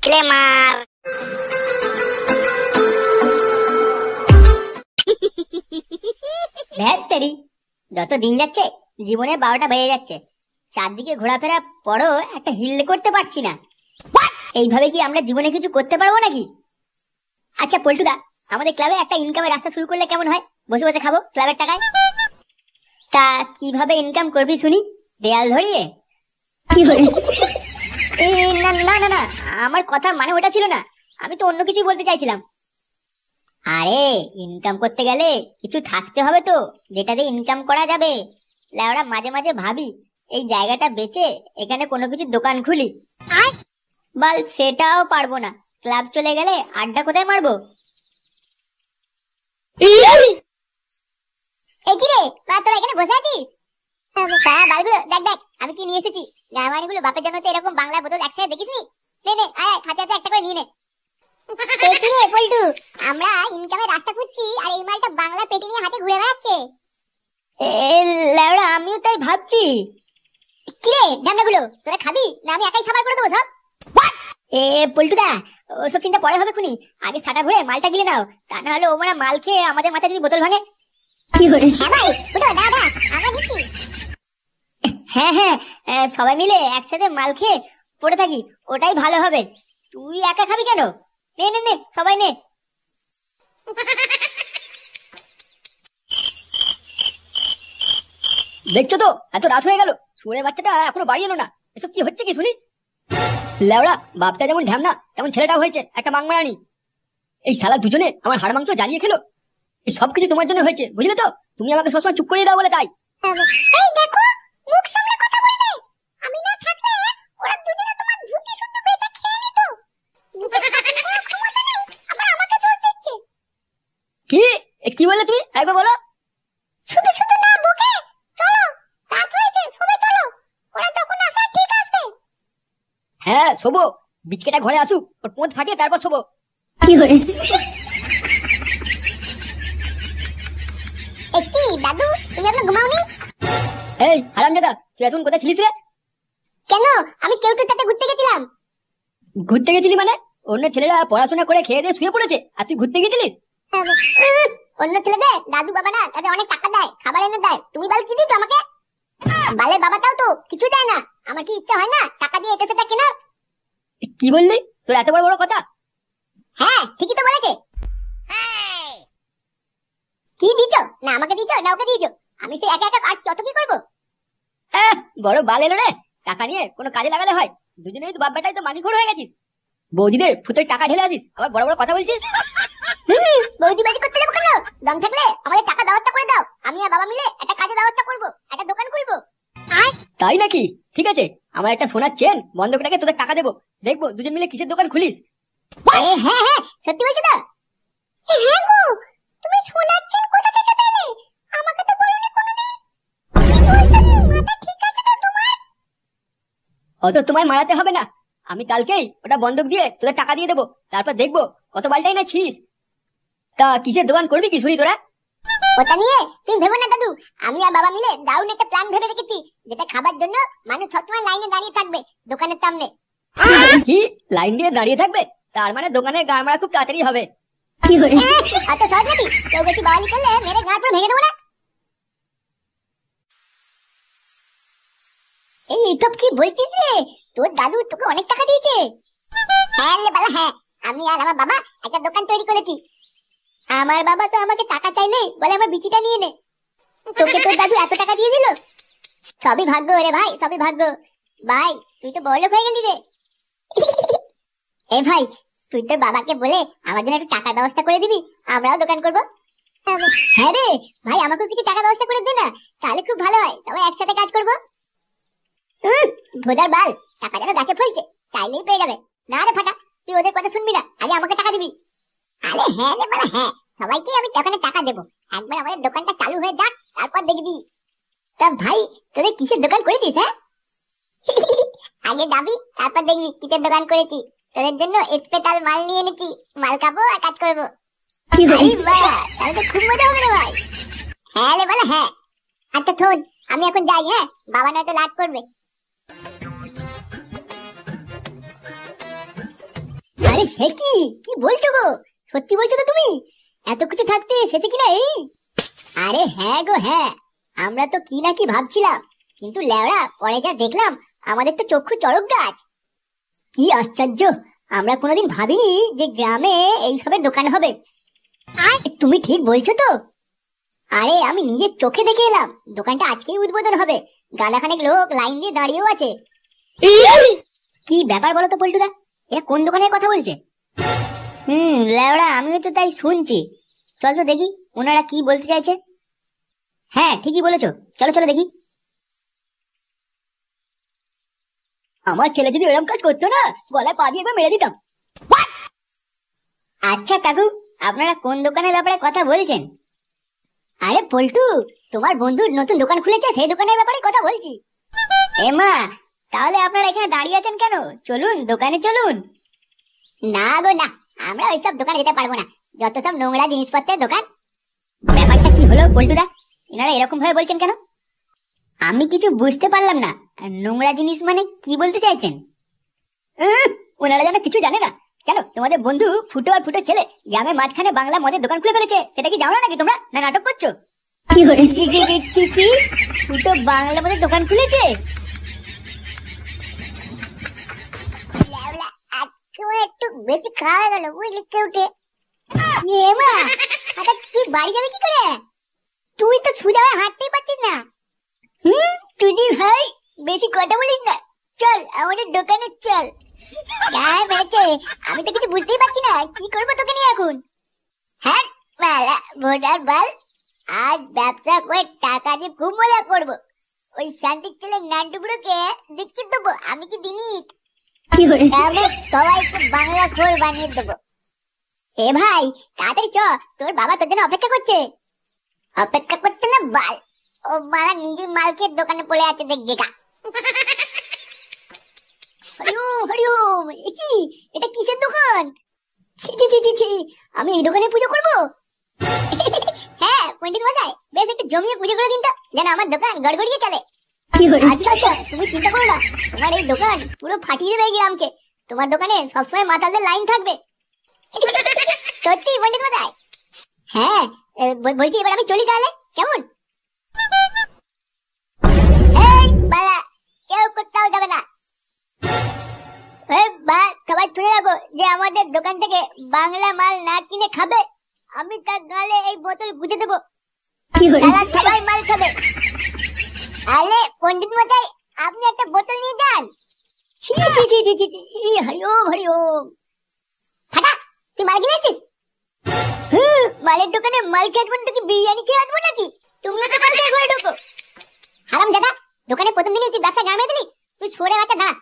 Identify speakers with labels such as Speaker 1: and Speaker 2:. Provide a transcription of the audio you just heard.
Speaker 1: ক্লেমার।
Speaker 2: ধ্যাত্তেরি, যত দিন যাচ্ছে জীবনে 12টা বেজে যাচ্ছে, চারদিকে ঘোরাফেরা পরও একটা হিল করতে পারছি না। এইভাবে কি আমরা জীবনে কিছু করতে পারবো নাকি? আচ্ছা পল্টুদা, আমাদের ক্লাবে একটা ইনকামের রাস্তা শুরু করলে কেমন হয়? বসে বসে খাবো ক্লাবের টাকায়। তা কিভাবে ইনকাম করবি শুনি? দেয়াল ধরিয়ে? কি বলি? না না না না, আমার কথার মানে ওটা ছিল না, আমি তো অন্য কিছুই বলতে চাইছিলাম। আরে ইনকাম করতে গেলে কিছু থাকতে হবে তো, যেটা দিয়ে ইনকাম করা যাবে। লেওড়া মাঝে মাঝে ভাবি এই জায়গাটা বেচে এখানে কোনো কিছু দোকান খুলি, বল সেটাও পারবো না। ক্লাব চলে গেলে আড্ডা কোথায় মারবো? এই কি রে মা, তোরা এখানে বসে আছিস? হ্যাঁ বালগুলো দেখ দেখ আমি কি নিয়ে এসেছি। গাঁয়ামানিগুলো বাপের জন্য তো এরকম বাংলা বোতল একসাথে দেখিসনি? নে নে আয় হাতে হাতে একটা করে নিয়ে নে। কি রে পল্টু, আমরা ইনকামের রাস্তা খুঁজছি আর এই মালটা বাংলা পেটি নিয়ে হাতে ঘুরে বেড়াচ্ছে। লেওড়া আমিও তাই ভাবছি। কি রে ঢ্যামনাগুলো, তোরা খাবি না আমি একাই সাবার করে দেবো সব? পল্টুদা, ওসব চিন্তা পরে হবে খুনি, আগে সাটা ভরে মালটা গিলে নাও, তা না হলে ওরা মাল খেয়ে আমাদের মাথায় যদি বোতল ভাঙে। কি করে? হ্যাঁ ভাই ফুটো দাদা আমরা নিচ্ছি। হ্যাঁ হ্যাঁ, সবাই মিলে একসাথে মাল খেয়ে পড়ে থাকি, ওটাই ভালো হবে। তুই একা খাবি কেন? নে নে নে সবাই নে।
Speaker 3: দেখছো তো এত রাত হয়ে গেল, শুয়োরের বাচ্চাটা এখনো বাড়ি এলো না। এসব কি হচ্ছে কি শুনি? লেওড়া বাপটা যেমন ঢ্যামনা তেমন ছেলেটাও হয়েছে একটা মাংমারানি। এই শালা দুজনে আমার হাড় মাংস জ্বালিয়ে খেলো। এই সব কিছু তোমার জন্য হয়েছে, বুঝলে তো? তুমি আমাকে সবসময় চুপ করিয়ে দাও বলে তাই।
Speaker 2: এই দেখো, মুখ সামলে কথা বলবে। আমি না থাকলে ওরা দুজনে তোমার ধুতি শুদ্ধ বেচে খেয়ে নিত। নিজের শাসন করার ক্ষমতা নেই, আবার আমাকে দোষ দিচ্ছে।
Speaker 3: কি বললে তুমি? একবার বলো।
Speaker 2: শুধু শুধু না বকে, চলো রাত হয়েছে, সবাই চলো, ওরা যখন আসে ঠিক আসবে।
Speaker 3: হ্যাঁ শোবো, বিচকেটা ঘরে আসুক, ওর পোঁচ ফাটিয়ে তারপর শোবো।
Speaker 2: কি করে? কি দাদু, তুমি এখনো ঘুমাওনি?
Speaker 3: এই হারামজাদা, তুই এখন কোথায় ছিলিস রে?
Speaker 2: কেন, আমি কেউটোর সাথে ঘুরতে গেছিলাম।
Speaker 3: ঘুরতে গেছিলি মানে? অন্য ছেলেরা পড়াশোনা করে খেয়ে দিয়ে শুয়ে পড়েছে আর তুই ঘুরতে গেছিলিস?
Speaker 2: অন্য ছেলেদের দাদু বাবা না তাদের অনেক টাকা দেয়, খাবার এনে দেয়, তুমি বল কি দিচ্ছ আমাকে? বালের বাবাটাও তো কিছু দেয় না। আমার কি ইচ্ছা হয় না টাকা দিয়ে এটা সেটা কেনার?
Speaker 3: কি বললি? তোর এত বড় বড় কথা?
Speaker 2: হ্যাঁ ঠিকই তো বলেছে। কি দিচ্ছ? না আমাকে দিচ্ছ না ওকে দিয়েছো? আমি সেই একা একা আর কত কি করবো?
Speaker 3: বড় বাল এলো রে। টাকা নিয়ে কোনো কাজে লাগালে হয়? দুজনেই তো বাপ বেটাই তো মাগিখোর হয়ে গেছিস। বৌদিদের ফুটোয় টাকা ঢেলে আসিস, আবার বড় বড় কথা বলছিস।
Speaker 2: বৌদি বাজি করতে যাবো কেন? দম থাকলে আমাদের টাকা ব্যবস্থা করে দাও, আমি আর বাবা মিলে একটা কাজের ব্যবস্থা করবো, একটা দোকান খুলবো।
Speaker 3: তাই নাকি? ঠিক আছে, আমার একটা সোনার চেন বন্ধকটাকে তোদের টাকা দেবো, দেখবো দুজন মিলে কিসের দোকান খুলিস।
Speaker 2: হ্যাঁ হ্যাঁ সত্যি বলছো তো? হ্যাঁ গো, তুমি সোনার চেন কোথা থেকে পেলে? আমাকে তো বলোনি কোনোদিন। কি বলছো কি, মাথা ঠিক আছে তো তোমার?
Speaker 3: অত তোমায় মারাতে হবে না, আমি কালকেই ওটা বন্ধক দিয়ে তোদের টাকা দিয়ে দেবো, তারপর দেখবো কত বালটাই না ছিস। তা কিসের দোকান করবি কি শুনি তোরা?
Speaker 2: ওটা নিয়ে তুমি ভেবো না দাদু, আমি আর বাবা মিলে দারুণ একটা প্ল্যান ভেবে রেখেছি, যেটা খাবার জন্য মানুষ সবসময় লাইনে দাঁড়িয়ে থাকবে দোকানের সামনে।
Speaker 3: কি লাইন দিয়ে দাঁড়িয়ে থাকবে? তার মানে দোকানের গাড় মারা খুব তাড়াতাড়ি হবে।
Speaker 2: কি করে? অত সহজ নাকি? কেউ বেশি বাওয়ালি করলে মেরে গাঁট পুরো ভেঙে দেবো না। এই সব কি বলছিস রে? তোর দাদু তোকে অনেক টাকা দিয়েছে? হ্যাঁ রে বাবা হ্যাঁ, আমি আর আমার বাবা একটা দোকান তৈরি করেছি। আমার বাবা তো আমাকে টাকা চাইলে বলে আমার বিচিটা নিয়ে নে। তোকে তোর দাদু এত টাকা দিয়ে দিল? সবই ভাগ্য রে ভাই, সবই ভাগ্য। ভাই তুই তো বড়লোক হয়ে গেলি রে। এ ভাই, তুই তোর বাবাকে বলে আমার জন্য একটু টাকার ব্যবস্থা করে দিবি, আমরাও দোকান করব। হ্যাঁ রে ভাই, আমাকেও কিছু টাকার ব্যবস্থা করে দে না, তাহলে খুব ভালো হয়, সবাই একসাথে কাজ করবো। ভোদার বাল, টাকা যেন গাছে ফলছে, চাইলেই পেয়ে যাবে। না রে ফাটা, তুই ওদের কথা শুনবি না, আগে আমাকে টাকা দিবি। আরে হ্যাঁ রে বাবা হ্যাঁ, সবাইকে আমি দোকানে টাকা দেবো, একবার আমাদের দোকানটা চালু হয়ে যাক, তারপর দেখবি। তা ভাই তোদের কিসের দোকান করেছিস? হ্যাঁ আগে যাবি তারপর দেখবি কিসের দোকান করেছি। তোদের জন্য স্পেশাল মাল নিয়ে এনেছি, মাল খাবো আর কাজ করবো। আরে বাহ, তাহলে তো খুব মজা হবে রে ভাই। হ্যাঁ রে বলে হ্যাঁ। আচ্ছা শোন, আমি এখন যাই, হ্যাঁ বাবা নয়তো লাগ করবে। বলছো গো? সত্যি বলছো তো তুমি? এত কিছু থাকতে শেষে কিনা এই? আরে হ্যাঁ গো হ্যাঁ, আমরা তো কি না কি ভাবছিলাম, কিন্তু লেওড়া পরে যা দেখলাম আমাদের তো চক্ষু চড়ক গাছ। কি আশ্চর্য, আমরা কোনোদিন ভাবিনি যে গ্রামে এইসবের দোকান হবে। তুমি ঠিক বলছো তো? আরে আমি নিজের চোখে দেখে এলাম, দোকানটা আজকেই উদ্বোধন হবে। গাদাখানেক লোক লাইন দিয়ে দাঁড়িয়েও আছে। কি ব্যাপার বলো তো পল্টুদা, এরা কোন দোকানের কথা বলছে? লেওড়া আমিও তো তাই শুনছি। চল তো দেখি ওনারা কি বলতে চাইছে। হ্যাঁ ঠিকই বলেছো, চলো চলো দেখি।
Speaker 3: আমার ছেলে যদি এরকম কাজ করতো না, গলায় পা দিয়ে একবার মেরে দিতাম।
Speaker 2: আচ্ছা কাকু, আপনারা কোন দোকানের ব্যাপারে কথা বলছেন? আরে পল্টু, তোমার বন্ধু নতুন দোকান খুলেছে, সেই দোকানের ব্যাপারে কথা বলছি। এমা, তাহলে আপনারা এখানে দাঁড়িয়ে আছেন কেন? চলুন দোকানে চলুন। না গো না, আমরা ওইসব দোকানে যেতে পারবো না, যত সব নোংরা জিনিসপত্রের দোকান। ব্যাপারটা কি হলো পল্টুদা, এনারা এরকম ভাবে বলছেন কেন? আমি কিছু বুঝতে পারলাম না, নোংরা জিনিস মানে কি বলতে চাইছেন?
Speaker 3: ওনারা যেন কিছু জানে না। কেন, তোমাদের বন্ধু ফুটো আর ফুটো ছেলে গ্রামের মাঝখানে বাংলা মদের দোকান খুলে ফেলেছে, সেটা কি জানো না নাকি তোমরা? না নাটক করছো?
Speaker 2: কি করে? কি ফুটো বাংলা মদের দোকান খুলেছে? একটু বেশি খাওয়া গেল বুঝলি, কেউ উঠে। তুই বাড়ি যাবে কি করে? তুই তো সোজা হয়ে হাঁটতেই পারছিস না। তুই ভাই বেশি কথা বলিস না, চল আমাদের দোকানে চল। গায়ে মেরেছে, আমি তো কিছু বুঝতেই পারছি না, কি করবো তোকে নিয়ে এখন। হ্যাঁ বালা ভোটার বাল, আজ ব্যবসা করে টাকা দিয়ে খুব মজা করবো। ওই শান্তির ছেলে নান্টুগুলোকে দেখতে দেবো আমি কি দিনিত। গ্রামে সবাইকে বাংলা খোর বানিয়ে দেবো। এ ভাই তাড়াতাড়ি চ, তোর বাবা তোর জন্য অপেক্ষা করছে। অপেক্ষা করছে না বাল, ও মারা নিজে মালকে দোকানে পড়ে আছে দেখবে গা। হরিওম, এটা কিসের দোকান? ছি, আমি এই দোকানে পুজো করবো? হ্যাঁ পণ্ডিত মশাই, বেশ একটু জমিয়ে পুজো করে দিন তো, যেন আমার দোকান গড়গড়িয়ে চলে। আচ্ছা তুমি চিন্তা করো না, তোমার এই দোকান পুরো ফাটিয়ে দেবে এই গ্রামকে। তোমার দোকানে সবসময় মাতালদের লাইন থাকবে। সত্যি পণ্ডিত মশাই? হ্যাঁ বলছি, এবার আমি চলি তাহলে, কেমন? এই বালা, কেউ কোথাও যাবে না। সবাই শুনে রাখো, যে আমাদের দোকান থেকে বাংলা মাল না কিনে খাবে, আমি তার গালে এই বোতল গুঁজে দেবো। তারা সবাই মাল খাবে। আরে পণ্ডিত মশাই, আপনি একটা বোতল নিয়ে যান। ছি, হরিওম। ফাটা, তুই মাল গিয়েছিস? মালের দোকানে মাল খেয়ে আসবো কি বিরিয়ানি খেয়ে আসবো নাকি? তুমিও তো মাল খেয়ে ঘরে ঢোকো। হারাম জাদা, দোকানে প্রথম দিনই তুই ব্যবসা গ্রামে দিলি, তুই সরে বাচ্চা দাঁড়া।